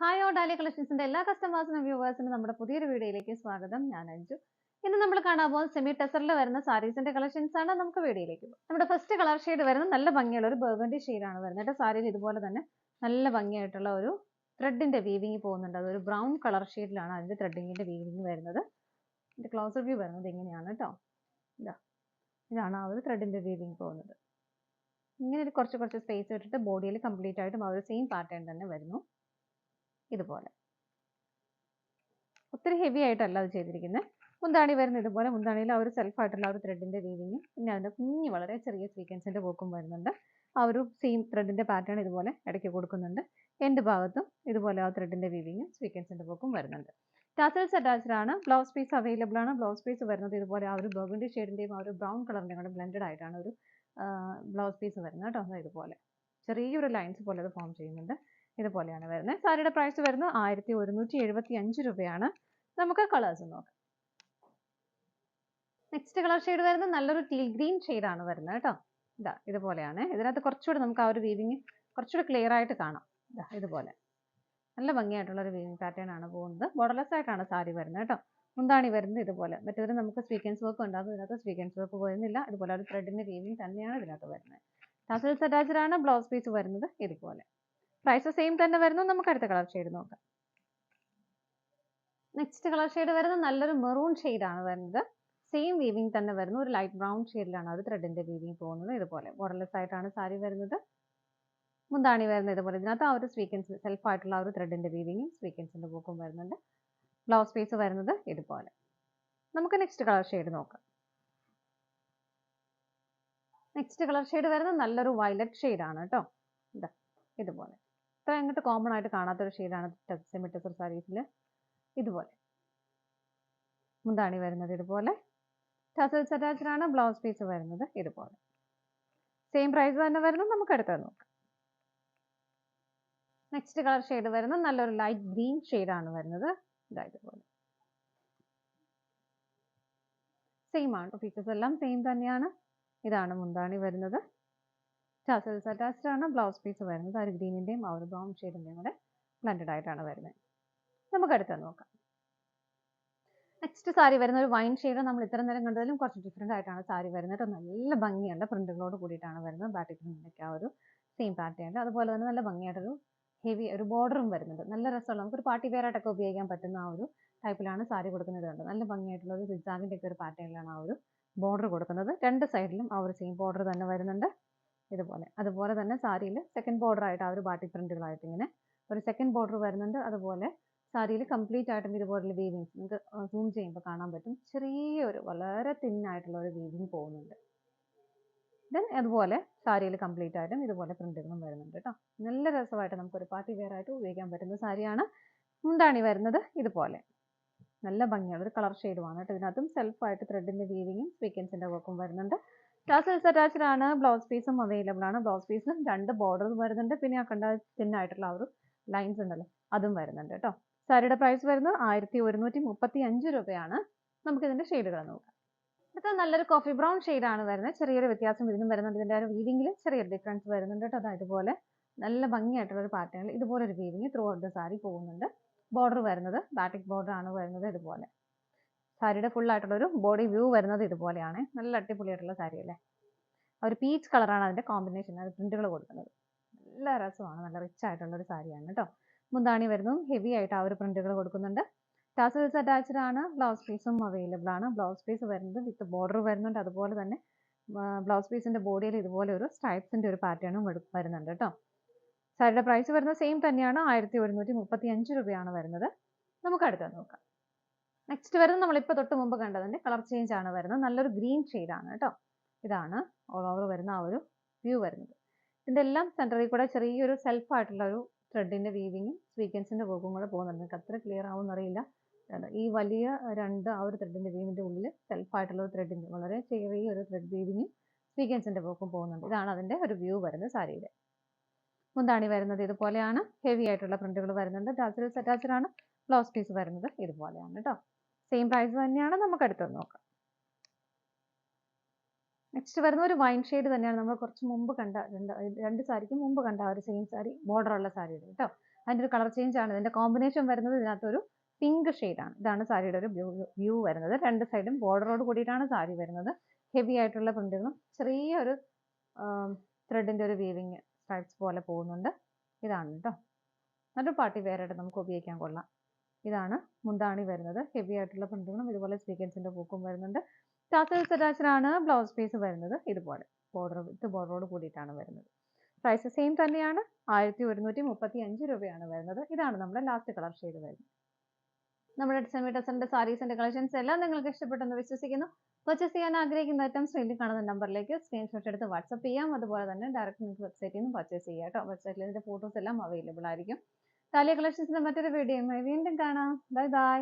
Hi all ഡാലി കളക്ഷൻസിന്റെ എല്ലാ കസ്റ്റമേഴ്സിനും വ്യൂവേഴ്സിനും നമ്മുടെ പുതിയൊരു വീഡിയോയിലേക്ക് സ്വാഗതം. ഞാൻ അഞ്ജു. ഇന്ന് നമ്മൾ കാണാൻ പോകുന്നത് സെമി ടെസറിൽ വരുന്ന സാരീസിന്റെ കളക്ഷൻസ് ആണ്. നമുക്ക് വീഡിയോയിലേക്ക് പോകാം. നമ്മുടെ ഫസ്റ്റ് കളർ ഷെയ്ഡ് വരുന്നത് നല്ല ഭംഗിയുള്ള ഒരു ബർഗണ്ടി ആണ് വരുന്നത്. സാരിയിൽ ഇതുപോലെ തന്നെ നല്ല ഭംഗിയായിട്ടുള്ള ഒരു ത്രെഡിന്റെ വീവിങ് പോകുന്നുണ്ട്. അതൊരു ബ്രൗൺ കളർ ഷെയ്ഡിലാണ് അതിന്റെ ത്രെഡിങ്ങിന്റെ വീവിങ് വരുന്നത്. ഇതിന്റെ ക്ലോസർ വ്യൂ വരുന്നത് ഇങ്ങനെയാണ് കേട്ടോ. ഇതാണ് ആ ഒരു ത്രെഡിന്റെ വീവിങ് പോകുന്നത്. ഇങ്ങനെ ഒരു കുറച്ച് സ്പേസ് വിട്ടിട്ട് ബോഡിയിൽ കംപ്ലീറ്റ് ആയിട്ടും ആ ഒരു സെയിം പാറ്റേൺ തന്നെ വരുന്നു. ഇതുപോലെ ഒത്തിരി ഹെവി ആയിട്ടല്ല അത് ചെയ്തിരിക്കുന്നത്. മുന്താണി വരുന്നത് ഇതുപോലെ. മുന്താണിയിൽ ആ ഒരു സെൽഫ് ആയിട്ടുള്ള ആ ഒരു ത്രെഡിന്റെ വീവിങ്ങും പിന്നെ അതിന്റെ കുഞ്ഞ് വളരെ ചെറിയ സ്വീക്വൻസിന്റെ വർക്കും വരുന്നുണ്ട്. ആ ഒരു സെയിം ത്രെഡിന്റെ പാറ്റേൺ ഇതുപോലെ ഇടയ്ക്ക് കൊടുക്കുന്നുണ്ട്. എൻഡ് ഭാഗത്തും ഇതുപോലെ ആ ത്രെഡിന്റെ വീവിങ്ങും സ്വീക്വൻസിന്റെ വർക്കും വരുന്നുണ്ട്. ടാസൽസ് അറ്റാച്ച്ഡ് ആണ്. ബ്ലൗസ് പീസ് അവൈലബിൾ ആണ്. ബ്ലൗസ് പീസ് വരുന്നത് ഇതുപോലെ ആ ഒരു ബർഗണ്ടി ഷെയ്ഡിന്റെയും ആ ഒരു ബ്രൗൺ കളറിന്റെയും കൂടെ ബ്ലെൻഡഡ് ആയിട്ടാണ് ഒരു ബ്ലൗസ് പീസ് വരുന്നത് കേട്ടോ. ഇതുപോലെ ചെറിയൊരു ലൈൻസ് പോലെ അത് ഫോം ചെയ്യുന്നുണ്ട്. ഇതുപോലെയാണ് വരുന്നത്. സാരിയുടെ പ്രൈസ് വരുന്നത് 1175 രൂപയാണ്. നമുക്ക് കളേഴ്സ് നോക്കാം. നെക്സ്റ്റ് കളർ ഷെയ്ഡ് വരുന്നത് നല്ലൊരു ടീൽ ഗ്രീൻ ആണ് വരുന്നത് കേട്ടോ. ഇതുപോലെയാണ്. ഇതിനകത്ത് കുറച്ചുകൂടി നമുക്ക് ആ ഒരു വീവിങ് കുറച്ചുകൂടി ക്ലിയർ ആയിട്ട് കാണാം. ഇതുപോലെ നല്ല ഭംഗിയായിട്ടുള്ള ഒരു വീവിങ് പാറ്റേൺ ആണ് പോകുന്നത്. ബോർഡർലെസ് ആയിട്ടാണ് സാരി വരുന്നത് കേട്ടോ. മുന്താണി വരുന്നത് ഇതുപോലെ. മറ്റേതിന് നമുക്ക് സ്വീക്വൻസ് വർക്ക് ഉണ്ടാകും. ഇതിനകത്ത് സ്വീക്വൻസ് വർക്ക് വരുന്നില്ല. ഇതുപോലെ ഒരു ത്രെഡിന്റെ വീവിങ് തന്നെയാണ് ഇതിനകത്ത് വരുന്നത്. ടാസൽസ് അറ്റാച്ച്ഡ് ആണ്. ബ്ലൗസ് പീസ് വരുന്നത് ഇതുപോലെ. പ്രൈസ് സെയിം തന്നെ വരുന്നു. നമുക്ക് അടുത്ത കളർ ഷെയ്ഡ് നോക്കാം. നെക്സ്റ്റ് കളർ ഷെയ്ഡ് വരുന്നത് നല്ലൊരു മെറൂൺ ആണ് വരുന്നത്. സെയിം വീവിങ് തന്നെ വരുന്നു. ഒരു ലൈറ്റ് ബ്രൗൺ ഷെയ്ഡിലാണ് ഒരു ത്രെഡിന്റെ വീവിങ് പോകുന്നത്. ഇതുപോലെ ബോർഡർലെസ് ആയിട്ടാണ് സാരി വരുന്നത്. മുന്താണി വരുന്നത് ഇതുപോലെ. ഇതിനകത്ത് ആ ഒരു സ്വീക്വൻസ് സെൽഫ് ആയിട്ടുള്ള ആ ഒരു ത്രെഡിന്റെ വീവിങ്ങും സ്വീക്വൻസിന്റെ വർക്കും വരുന്നുണ്ട്. ബ്ലൗസ് പീസ് വരുന്നത് ഇതുപോലെ. നമുക്ക് നെക്സ്റ്റ് കളർ ഷെയ്ഡ് നോക്കാം. നെക്സ്റ്റ് കളർ ഷെയ്ഡ് വരുന്നത് നല്ലൊരു വയലറ്റ് ആണ് കേട്ടോ. ഇതുപോലെ ഇത്ര അങ്ങോട്ട് കോമൺ ആയിട്ട് കാണാത്തൊരു ഷെയ്ഡാണ് സെമി ടെസർ സാരീസിൽ. ഇതുപോലെ മുന്താണി വരുന്നത് ഇതുപോലെ. ടാസൽസ് അറ്റാച്ച്ഡ് ആണ്. ബ്ലൗസ് പീസ് വരുന്നത് ഇതുപോലെ. സെയിം പ്രൈസ് തന്നെ വരുന്നു. നമുക്ക് അടുത്തത് നോക്കാം. നെക്സ്റ്റ് കളർ ഷെയ്ഡ് വരുന്നത് നല്ലൊരു ലൈറ്റ് ഗ്രീൻ ആണ് വരുന്നത്. ഇതുപോലെ സെയിം ആണ്. ഫീച്ചേഴ്സ് എല്ലാം സെയിം തന്നെയാണ്. ഇതാണ് മുന്താണി വരുന്നത്. ടാസൽസ് അറ്റാച്ച്ഡ് ആണ്. ബ്ലൗസ് പീസ് വരുന്നത് ആ ഒരു ഗ്രീനിന്റെയും ആ ഒരു ബ്രൗൺ ഷെയ്ഡിന്റെയും കൂടെ ബ്ലെൻഡഡ് ആയിട്ടാണ് വരുന്നത്. നമുക്ക് അടുത്തത് നോക്കാം. നെക്സ്റ്റ് സാരി വരുന്ന ഒരു വൈൻ ഷെയ്ഡ്. നമ്മൾ ഇത്ര നേരം കണ്ടതിലും കുറച്ച് ഡിഫറെന്റ് ആയിട്ടാണ് സാരി വരുന്നത്. നല്ല ഭംഗിയുണ്ട്. പ്രിന്റുകളോട് കൂടിയിട്ടാണ് വരുന്നത്. ബാറ്റിക് പ്രിന്റിന്റെ ആ ഒരു സെയിം പാറ്റേൺ. അതുപോലെ തന്നെ നല്ല ഭംഗിയായിട്ടൊരു ഹെവി ഒരു ബോർഡറും വരുന്നുണ്ട്. നല്ല രസമുള്ള നമുക്കൊരു പാർട്ടി വെയർ ആയിട്ടൊക്കെ ഉപയോഗിക്കാൻ പറ്റുന്ന ആ ഒരു ടൈപ്പിലാണ് സാരി കൊടുക്കുന്നത്. കണ്ട് നല്ല ഭംഗിയായിട്ടുള്ള ഒരു സിഗ്സാഗിന്റെ ഒക്കെ ഒരു പാറ്റേണിലാണ് ആ ഒരു ബോർഡർ കൊടുക്കുന്നത്. രണ്ട് സൈഡിലും ആ ഒരു സെയിം ബോർഡർ തന്നെ വരുന്നുണ്ട്. ഇതുപോലെ അതുപോലെ തന്നെ സാരിയിൽ സെക്കൻഡ് ബോർഡർ ആയിട്ട് ആ ഒരു ബാറ്റിക് പ്രിന്റുകളായിട്ട് ഇങ്ങനെ ഒരു സെക്കൻഡ് ബോർഡർ വരുന്നുണ്ട്. അതുപോലെ സാരിയിൽ കംപ്ലീറ്റ് ആയിട്ടും ഇതുപോലുള്ള വീവിങ്സ് നിങ്ങൾക്ക് സൂം ചെയ്യുമ്പോൾ കാണാൻ പറ്റും. ചെറിയൊരു വളരെ തിന്നായിട്ടുള്ള ഒരു വീവിങ് പോകുന്നുണ്ട്. ദെൻ അതുപോലെ സാരിയിൽ കംപ്ലീറ്റ് ആയിട്ടും ഇതുപോലെ പ്രിന്റുകളും വരുന്നുണ്ട് കേട്ടോ. നല്ല രസമായിട്ട് നമുക്കൊരു പാർട്ടി വെയർ ആയിട്ട് ഉപയോഗിക്കാൻ പറ്റുന്ന സാരിയാണ്. മുന്താണി വരുന്നത് ഇതുപോലെ. നല്ല ഭംഗിയുള്ള ഒരു കളർ ഷെയ്ഡുമാണ് കേട്ടോ. ഇതിനകത്തും സെൽഫായിട്ട് ത്രെഡിന്റെ വീവിങ്ങും സ്വീക്വൻസിന്റെ വർക്കും വരുന്നുണ്ട്. ടാസൽസ് അറ്റാച്ച്ഡ് ആണ്. ബ്ലൗസ് പീസും അവൈലബിൾ ആണ്. ബ്ലൗസ് പീസിലും രണ്ട് ബോർഡർ വരുന്നുണ്ട്. പിന്നെ ആ കണ്ട തിന്നായിട്ടുള്ള ആ ഒരു ലൈൻസ് ഉണ്ടല്ലോ അതും വരുന്നുണ്ട് കേട്ടോ. സാരിയുടെ പ്രൈസ് വരുന്നത് 1135 രൂപയാണ്. നമുക്ക് ഇതിന്റെ ഷെയ്ഡുകൾ നോക്കാം. ഇത് നല്ലൊരു കോഫി ബ്രൗൺ ആണ് വരുന്നത്. ചെറിയൊരു വ്യത്യാസം ഇതിനും വരുന്നുണ്ട്. ഇതിന്റെ ഒരു വീവിംഗിൽ ചെറിയൊരു ഡിഫറൻസ് വരുന്നുണ്ട് കേട്ടോ. അതായത് ഇതുപോലെ നല്ല ഭംഗിയായിട്ടുള്ള ഒരു പാറ്റേണിൽ ഇതുപോലെ ഒരു weaving through out the sari പോകുന്നുണ്ട്. ബോർഡർ വരുന്നത് ബാറ്റിക് ബോർഡർ ആണ് വരുന്നത് ഇതുപോലെ. സാരിയുടെ ഫുൾ ആയിട്ടുള്ള ഒരു ബോഡി വ്യൂ വരുന്നത് ഇതുപോലെയാണ്. നല്ല അടിപൊളിയായിട്ടുള്ള സാരി അല്ലേ. ഒരു പീച്ച് കളറാണ് അതിന്റെ കോമ്പിനേഷൻ. അത് പ്രിന്റുകൾ കൊടുക്കുന്നത് നല്ല രസമാണ്. നല്ല റിച്ച് ആയിട്ടുള്ള ഒരു സാരിയാണ് കേട്ടോ. മുന്താണി വരുന്നു ഹെവി ആയിട്ട് ആ ഒരു പ്രിന്റുകൾ കൊടുക്കുന്നുണ്ട്. ടാസൽസ് അറ്റാച്ച്ഡ് ആണ്. ബ്ലൗസ് പീസും അവൈലബിൾ ആണ്. ബ്ലൗസ് പീസ് വരുന്നത് വിത്ത് ബോർഡർ വരുന്നുണ്ട്. അതുപോലെ തന്നെ ബ്ലൗസ് പീസിന്റെ ബോഡിയിൽ ഇതുപോലെ ഒരു സ്ട്രൈപ്സിന്റെ ഒരു പാറ്റേണും വരുന്നുണ്ട് കേട്ടോ. സാരിയുടെ പ്രൈസ് വരുന്നത് സെയിം തന്നെയാണ്. 1135 രൂപയാണ് വരുന്നത്. നമുക്ക് അടുത്തത് നോക്കാം. നെക്സ്റ്റ് വരുന്നത് നമ്മളിപ്പോൾ തൊട്ട് മുമ്പ് കണ്ടതിന്റെ കളർ ചേഞ്ച് ആണ് വരുന്നത്. നല്ലൊരു ഗ്രീൻ ആണ് കേട്ടോ. ഇതാണ് ഓൾ ഓവർ വരുന്ന ആ ഒരു വ്യൂ വരുന്നത്. ഇതിന്റെ എല്ലാം സെന്ററിൽ കൂടെ ചെറിയൊരു സെൽഫ് ആയിട്ടുള്ള ഒരു ത്രെഡിന്റെ വീവിങ്ങും സ്വീക്വൻസിന്റെ വർക്കും കൂടെ പോകുന്നുണ്ട്. നിങ്ങൾക്ക് അത്ര ക്ലിയർ ആവുമെന്ന് അറിയില്ല. ഈ വലിയ രണ്ട് ആ ഒരു ത്രെഡിന്റെ വീവിന്റെ ഉള്ളിൽ സെൽഫ് ആയിട്ടുള്ള ഒരു ത്രെഡിന്റെ വളരെ ചെറിയൊരു ത്രെഡ് വീവിങ്ങും സ്വീക്വൻസിന്റെ വർക്കും പോകുന്നുണ്ട്. ഇതാണ് അതിന്റെ ഒരു വ്യൂ വരുന്നത് സാരിയുടെ. മുന്താണി വരുന്നത് ഇതുപോലെയാണ്. ഹെവി ആയിട്ടുള്ള പ്രിന്റുകൾ വരുന്നുണ്ട്. ടാസൽസ് അറ്റാച്ച്ഡ് ആണ്. ബ്ലൗസ് പീസ് വരുന്നത് ഇതുപോലെയാണ് കേട്ടോ. സെയിം പ്രൈസ് തന്നെയാണ്. നമുക്ക് അടുത്തത് നോക്കാം. നെക്സ്റ്റ് വരുന്ന ഒരു വൈൻ ഷെയ്ഡ് തന്നെയാണ് നമ്മൾ കുറച്ച് മുമ്പ് കണ്ട രണ്ട് സാരിക്ക് മുമ്പ് കണ്ട ആ ഒരു സെയിം സാരി ബോർഡർ ഉള്ള സാരിയുടെ കേട്ടോ. അതിൻ്റെ ഒരു കളർ ചേഞ്ച് ആണ്. ഇതിന്റെ കോമ്പിനേഷൻ വരുന്നത് ഇതിനകത്തൊരു പിങ്ക് ആണ്. ഇതാണ് സാരിയുടെ ഒരു വ്യൂ വരുന്നത്. രണ്ട് സൈഡും ബോർഡറോട് കൂടിയിട്ടാണ് സാരി വരുന്നത്. ഹെവി ആയിട്ടുള്ള പ്രിന്റുകളും ചെറിയൊരു ത്രെഡിന്റെ ഒരു വീവിങ് സ്ട്രൈപ്സ് പോലെ പോകുന്നുണ്ട്. ഇതാണ് കേട്ടോ. നല്ലൊരു പാർട്ടി വെയർ ആയിട്ട് നമുക്ക് ഉപയോഗിക്കാൻ കൊള്ളാം. ഇതാണ് മുന്താണി വരുന്നത്. ഹെവി ആയിട്ടുള്ള പ്രിന്റുകളും ഇതുപോലെ സ്വീക്വൻസിന്റെ പൂക്കും വരുന്നുണ്ട്. ടാസൽസ് അറ്റാച്ച്ഡ് ആണ്. ബ്ലൗസ് പീസ് വരുന്നത് ഇതുപോലെ ബോർഡറോട് കൂടിയിട്ടാണ് വരുന്നത്. പ്രൈസ് സെയിം തന്നെയാണ്. 1135 രൂപയാണ് വരുന്നത്. ഇതാണ് നമ്മുടെ ലാസ്റ്റ് കളർ ഷെയ്ഡ് വരുന്നത്. നമ്മുടെ ഡിസൈൻ സാരീസിന്റെ കളക്ഷൻസ് എല്ലാം നിങ്ങൾക്ക് ഇഷ്ടപ്പെട്ടെന്ന് വിശ്വസിക്കുന്നു. പർച്ചേസ് ചെയ്യാൻ ആഗ്രഹിക്കുന്ന ഐറ്റംസ് സ്ക്രീനിൽ കാണുന്ന നമ്പറിലേക്ക് സ്ക്രീൻഷോട്ട് എടുത്ത് വാട്സ്ആപ്പ് ചെയ്യാം. അതുപോലെ തന്നെ ഡയറക്റ്റ് നിങ്ങൾക്ക് വെബ്സൈറ്റിൽ നിന്ന് പർച്ചേസ് ചെയ്യാം കേട്ടോ. വെബ്സൈറ്റിൽ ഇതിന്റെ ഫോട്ടോസ് എല്ലാം അവൈലബിൾ ആയിരിക്കും. താലിയ കളക്ഷൻസിന്റെ മറ്റൊരു വീഡിയോയുമായി വീണ്ടും കാണാം. Bye bye.